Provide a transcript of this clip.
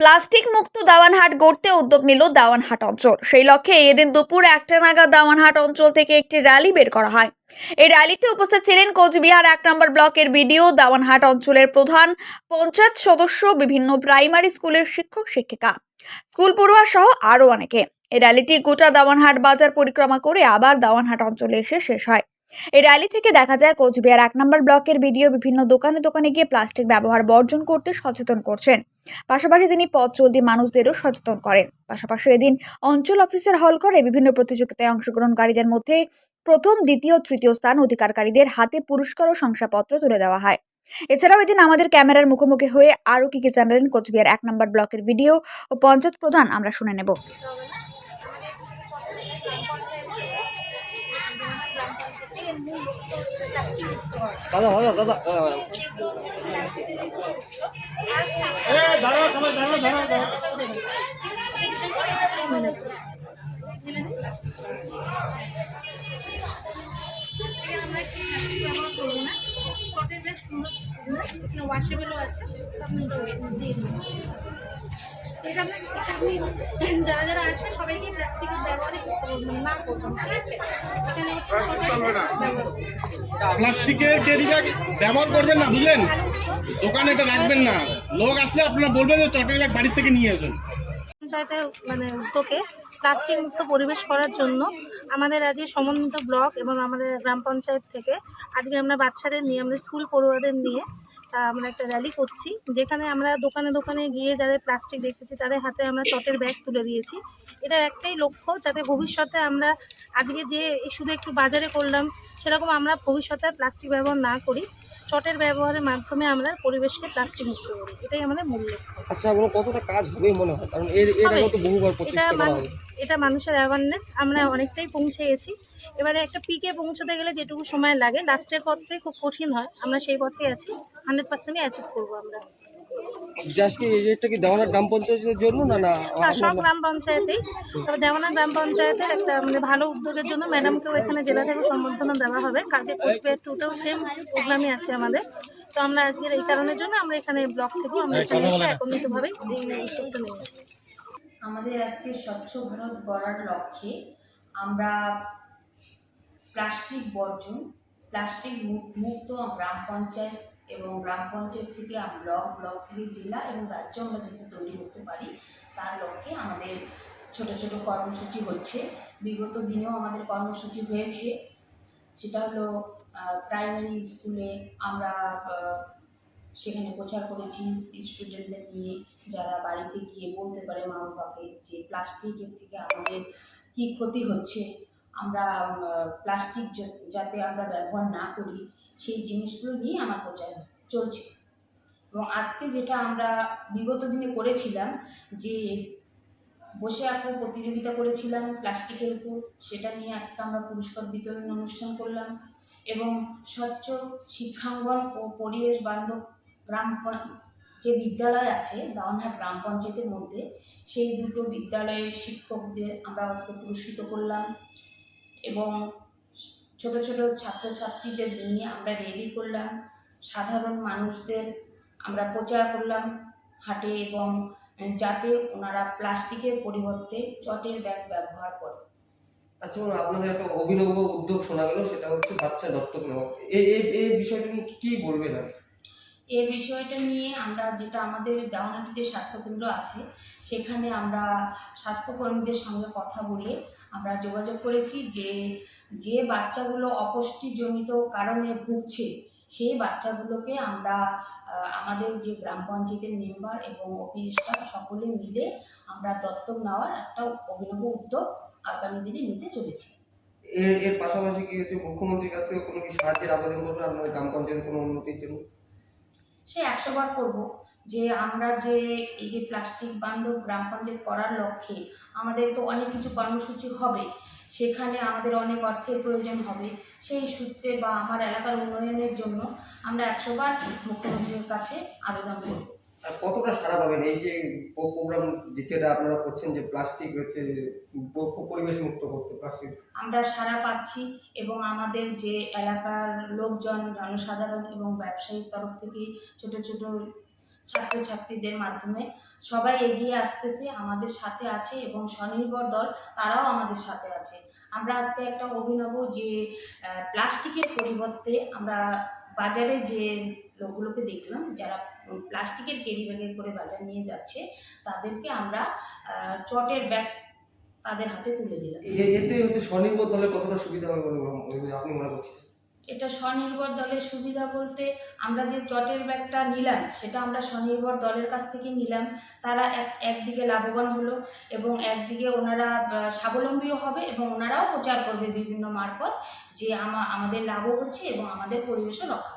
Plastic মুক্ত দাওয়ানহাট গড়তে উদ্যোগ নিল দাওয়ানহাট অঞ্চল। সেই লক্ষ্যে এদিন দুপুর 1টা নাগাদ দাওয়ানহাট অঞ্চল থেকে একটি র্যালি বের করা হয়। এই র্যালিতে উপস্থিত ছিলেন কোচবিহার 1 নম্বর ব্লকের বিডিও, দাওয়ানহাট অঞ্চলের প্রধান, পঞ্চায়েত সদস্য, বিভিন্ন প্রাইমারি স্কুলের শিক্ষক শিক্ষিকা, স্কুল পড়ুয়া সহ আরো অনেকে। এই র্যালিটি গোটা দাওয়ানহাট বাজার পরিক্রমা করে আবার দাওয়ানহাট অঞ্চলে এসে শেষ হয়। এই র্যালি থেকে দেখা যায় কোচবিহার 1 নম্বর ব্লকের বিডিও বিভিন্ন দোকানে দোকানে গিয়ে প্লাস্টিক ব্যবহার বর্জন করতে সচেতন করছেন। পাশাপাশি তিনি পথ চলতি মানুষদেরও সচেতন করেন। পাশাপাশি এদিন অঞ্চল অফিসের হল করে বিভিন্ন প্রতিযোগিতায় অংশগ্রহণকারীদের মধ্যে প্রথম, দ্বিতীয়, তৃতীয় স্থান অধিকারীদের হাতে পুরস্কার ও শংসাপত্র তুলে দেওয়া হয়। এছাড়াও এদিন আমাদের ক্যামেরার মুখোমুখি হয়ে আরো কি জানালেন কোচবিহার 1 নম্বর ব্লকের বিডিও ও পঞ্চায়েত প্রধান, আমরা শুনে নেব। দাদা দাদা দাদা ওয়াশেবেলও আছে, আপনি দিয়ে দিন। এটা যারা যারা আসবে সবাইকে প্লাস্টিকের ব্যবহারই না করবেন, ঠিক আছে? এখানে প্লাস্টিকের ক্যারি ব্যাগ ব্যবহার করবেন না, বুঝলেন? দোকানে এটা রাখবেন না। লোক আসলে আপনারা বলবেন যে চটের ব্যাগ বাড়ির থেকে নিয়ে আসেন। পঞ্চায়েতের উদ্যোগে প্লাস্টিক মুক্ত পরিবেশ করার জন্য আমাদের আজকে সমন্বিত ব্লক এবং আমাদের গ্রাম পঞ্চায়েত থেকে আজকে আমরা বাচ্চাদের নিয়ে, আমাদের স্কুল পড়ুয়াদের নিয়ে আমরা একটা র্যালি করছি, যেখানে আমরা দোকানে দোকানে গিয়ে যাদের প্লাস্টিক দেখেছি তাদের হাতে আমরা চটের ব্যাগ তুলে দিয়েছি। এটার একটাই লক্ষ্য, যাতে ভবিষ্যতে আমরা আজকে যে শুধু একটু বাজারে করলাম সেরকম আমরা ভবিষ্যতে প্লাস্টিক ব্যবহার না করি, চটের ব্যবহারের মাধ্যমে আমরা পরিবেশকে প্লাস্টিক মুক্ত করি। এটাই আমাদের মূল লক্ষ্য। আচ্ছা, আপনার কতটা কাজ হবে মনে হয়? কারণ এর আগে তো বহুবার প্রচেষ্টা করা হলো। এটা মানুষের অ্যাওয়ারনেস, আমরা অনেকটাই পৌঁছে গেছি। এবারে একটা পিকে পৌঁছতে গেলে যেটুকু সময় লাগে, লাস্টের পথটাই খুব কঠিন হয়, আমরা সেই পথে আছি। 100%ই অ্যাচিভ করবো আমরা। জাস্ট কি এটা কি দেওয়ানার গ্রাম পঞ্চায়েতের জন্য না? না, সব গ্রাম পঞ্চায়েতেই। তবে দেওয়ানা গ্রাম পঞ্চায়েতের একটা ভালো উদ্যোগের জন্য ম্যাডামকেও এখানে জেলা থেকে সম্বর্ধনা দেওয়া হবে। কালকে কোচবিহার 2তেও সেম প্রোগ্রামই আছে আমাদের। তো আমরা আজকের এই কারণের জন্য আমরা এখানে ব্লক থেকেও আমরা এখানে এসে একত্রিতভাবেই এই উদ্যোগটা নিয়েছি। আমাদের আজকে স্বচ্ছ ভারত গড়ার লক্ষ্যে আমরা প্লাস্টিক বর্জন, প্লাস্টিক মুক্ত গ্রাম পঞ্চায়েত এবং গ্রাম পঞ্চায়েত থেকে ব্লক, ব্লক থেকে জেলা এবং রাজ্য আমরা যাতে তৈরি করতে পারি, তার লক্ষ্যে আমাদের ছোট ছোট কর্মসূচি হচ্ছে। বিগত দিনেও আমাদের কর্মসূচি হয়েছে। সেটা হলো প্রাইমারি স্কুলে আমরা সেখানে প্রচার করেছি স্টুডেন্টদের নিয়ে, যারা বাড়িতে গিয়ে বলতে পারে মা বাবাকে যে প্লাস্টিকের থেকে আমাদের কী ক্ষতি হচ্ছে, আমরা প্লাস্টিক যাতে আমরা ব্যবহার না করি, সেই জিনিসগুলো নিয়ে আমার প্রচার চলছে। এবং আজকে যেটা আমরা বিগত দিনে করেছিলাম, যে বসে আঁকো প্রতিযোগিতা করেছিলাম প্লাস্টিকের উপর, সেটা নিয়ে আজকে আমরা পুরস্কার বিতরণ অনুষ্ঠান করলাম। এবং স্বচ্ছ শিক্ষাঙ্গন ও পরিবেশ বান্ধব গ্রাম যে বিদ্যালয় আছে দাওয়ানহাট গ্রাম পঞ্চায়েতের মধ্যে, সেই দুটো বিদ্যালয়ের শিক্ষকদের আমরা আজকে পুরস্কৃত করলাম। এবং ছোট ছোট ছাত্রছাত্রীদের নিয়ে আমরা রেডি করলাম, সাধারণ মানুষদের আমরা প্রচার করলাম হাটে, এবং যাতে ওনারা প্লাস্টিকের পরিবর্তে চটের ব্যাগ ব্যবহার করে। আচ্ছা, আপনাদের একটা অভিনব উদ্যোগ শোনা গেল, সেটা হচ্ছে বাচ্চা দত্তক নেওয়া। এই বিষয়টা নিয়ে কি বলবেন? এই বিষয়টা নিয়ে আমরা যেটা আমাদের দেওয়ানহাটে যে স্বাস্থ্যকেন্দ্র আছে, সেখানে আমরা স্বাস্থ্যকর্মীদের সঙ্গে কথা বলে আমরা যোগাযোগ করেছি যে যে বাচ্চাগুলো অপুষ্টিজনিত কারণে ভুগছে, সেই বাচ্চাগুলোকে আমরা আমাদের যে গ্রাম পঞ্চায়েতের মেম্বার এবং অফিস স্টাফ সকলে মিলে আমরা দত্তক নেওয়ার একটা অভিনব উদ্যোগ আগামী দিনে নিতে চলেছি। এর পাশাপাশি কি হচ্ছে, মুখ্যমন্ত্রীর কাছ থেকে কোনো কি সাহায্যের আবেদন করবেন আপনাদের গ্রাম পঞ্চায়েতের কোনো উন্নতির জন্য? সে 100 বার করবো। যে আমরা যে এই যে প্লাস্টিক বান্ধব গ্রাম পঞ্চায়েত করার লক্ষ্যে আমাদের তো অনেক কিছু কর্মসূচি হবে, সেখানে আমাদের অনেক অর্থের প্রয়োজন হবে। সেই সূত্রে বা আমার এলাকার উন্নয়নের জন্য আমরা 100 বার মুখ্যমন্ত্রীর কাছে আবেদন করব। আর কতটা সাড়া পাবেন এই যে প্রোগ্রাম যেটা আপনারা করছেন, যে প্লাস্টিক হচ্ছে পরিবেশ মুক্ত করতে প্লাস্টিক? আমরা সাড়া পাচ্ছি, এবং আমাদের যে এলাকার লোকজন, জনসাধারণ এবং ব্যবসায়ীর তরফ থেকে ছোট ছোট ছাত্রছাত্রীদের মাধ্যমে সবাই এগিয়ে আসতেছে, আমাদের সাথে আছে এবং স্বনির্ভর দল তারাও আমাদের সাথে আছে। আমরা আজকে একটা অভিনব যে প্লাস্টিকের পরিবর্তে আমরা বাজারে যে লোকগুলোকে দেখলাম যারা প্লাস্টিকের ক্যারি ব্যাগে করে বাজার নিয়ে যাচ্ছে, তাদেরকে আমরা চটের ব্যাগ তাদের হাতে তুলে দিলাম। এতে হচ্ছে স্বনির্ভর দলের কতটা সুবিধা হবে বলে আপনি মনে করছেন? এটা স্বনির্ভর দলের সুবিধা বলতে আমরা যে চটের ব্যাগটা নিলাম সেটা আমরা স্বনির্ভর দলের কাছ থেকে নিলাম। তারা একদিকে লাভবান হলো এবং একদিকে ওনারা স্বাবলম্বীও হবে এবং ওনারাও প্রচার করবে বিভিন্ন মারফত যে আমাদের লাভও হচ্ছে এবং আমাদের পরিবেশও রক্ষা